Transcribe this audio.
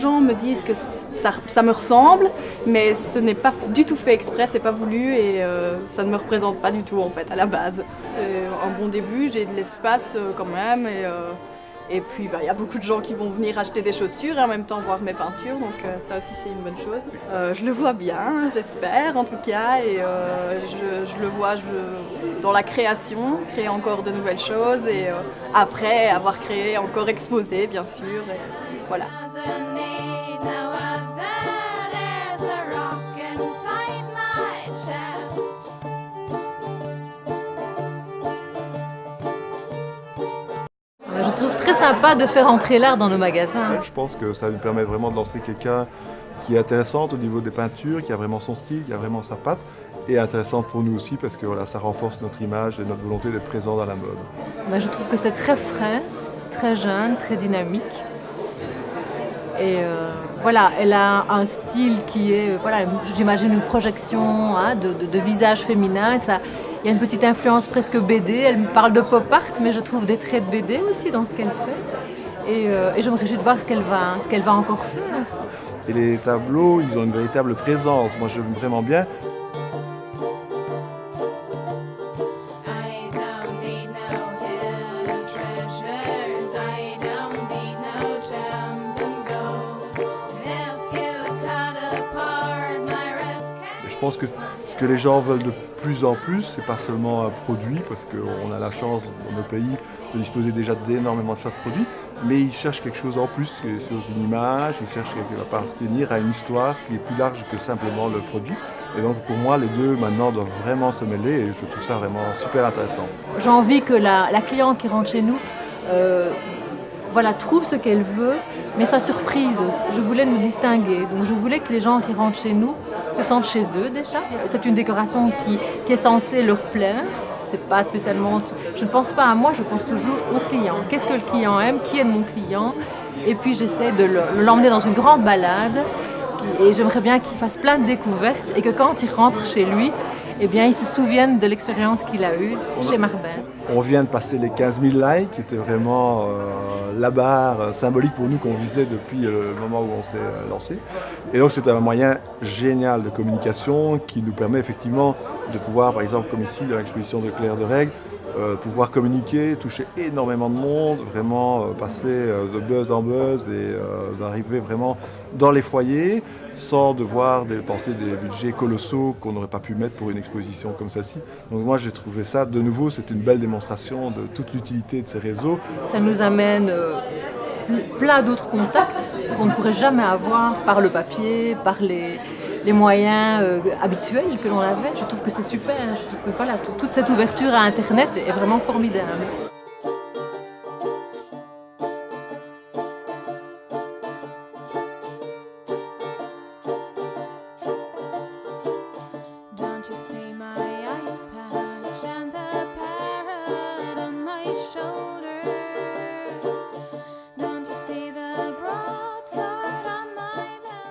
gens me disent que ça me ressemble, mais ce n'est pas du tout fait exprès, c'est pas voulu et ça ne me représente pas du tout en fait à la base. C'est un bon début, j'ai de l'espace quand même et puis il y a beaucoup de gens qui vont venir acheter des chaussures et en même temps voir mes peintures, donc ça aussi c'est une bonne chose. Je le vois bien, j'espère en tout cas, et je le vois dans la création, créer encore de nouvelles choses et après avoir créé, encore exposé bien sûr, et voilà. Je trouve très sympa de faire entrer l'art dans nos magasins. Je pense que ça nous permet vraiment de lancer quelqu'un qui est intéressante au niveau des peintures, qui a vraiment son style, qui a vraiment sa patte, et intéressante pour nous aussi parce que voilà, ça renforce notre image et notre volonté d'être présent dans la mode. Je trouve que c'est très frais, très jeune, très dynamique. Et voilà, elle a un style qui est, voilà, j'imagine une projection de visage féminin. Il y a une petite influence presque BD. Elle me parle de pop art, mais je trouve des traits de BD aussi dans ce qu'elle fait. Et je me réjouis de voir ce qu'elle va encore faire. Et les tableaux, ils ont une véritable présence. Moi, j'aime vraiment bien. Je pense que ce que les gens veulent de plus en plus, c'est pas seulement un produit, parce qu'on a la chance dans nos pays de disposer déjà d'énormément de choix de produits, mais ils cherchent quelque chose en plus, quelque chose, une image, ils cherchent quelque chose à appartenir à une histoire qui est plus large que simplement le produit. Et donc pour moi, les deux maintenant doivent vraiment se mêler et je trouve ça vraiment super intéressant. J'ai envie que la cliente qui rentre chez nous trouve ce qu'elle veut, mais soit surprise aussi. Je voulais nous distinguer, donc je voulais que les gens qui rentrent chez nous se sentent chez eux déjà. C'est une décoration qui est censée leur plaire. C'est pas spécialement. Je ne pense pas à moi, je pense toujours au client. Qu'est-ce que le client aime? Qui est mon client? Et puis j'essaie de l'emmener dans une grande balade. Et j'aimerais bien qu'il fasse plein de découvertes et que quand il rentre chez lui, eh bien, il se souvienne de l'expérience qu'il a eue chez Marbin. On vient de passer les 15 000 likes, qui était vraiment la barre symbolique pour nous qu'on visait depuis le moment où on s'est lancé. Et donc c'est un moyen génial de communication qui nous permet effectivement de pouvoir, par exemple comme ici dans l'exposition de Claire de Règle, pouvoir communiquer, toucher énormément de monde, vraiment passer de buzz en buzz et d'arriver vraiment dans les foyers sans devoir dépenser des budgets colossaux qu'on n'aurait pas pu mettre pour une exposition comme celle-ci. Donc moi j'ai trouvé ça, de nouveau, c'est une belle démonstration de toute l'utilité de ces réseaux. Ça nous amène plein d'autres contacts qu'on ne pourrait jamais avoir par le papier, par les moyens habituels que l'on avait. Je trouve que c'est super. Je trouve que toute cette ouverture à Internet est vraiment formidable.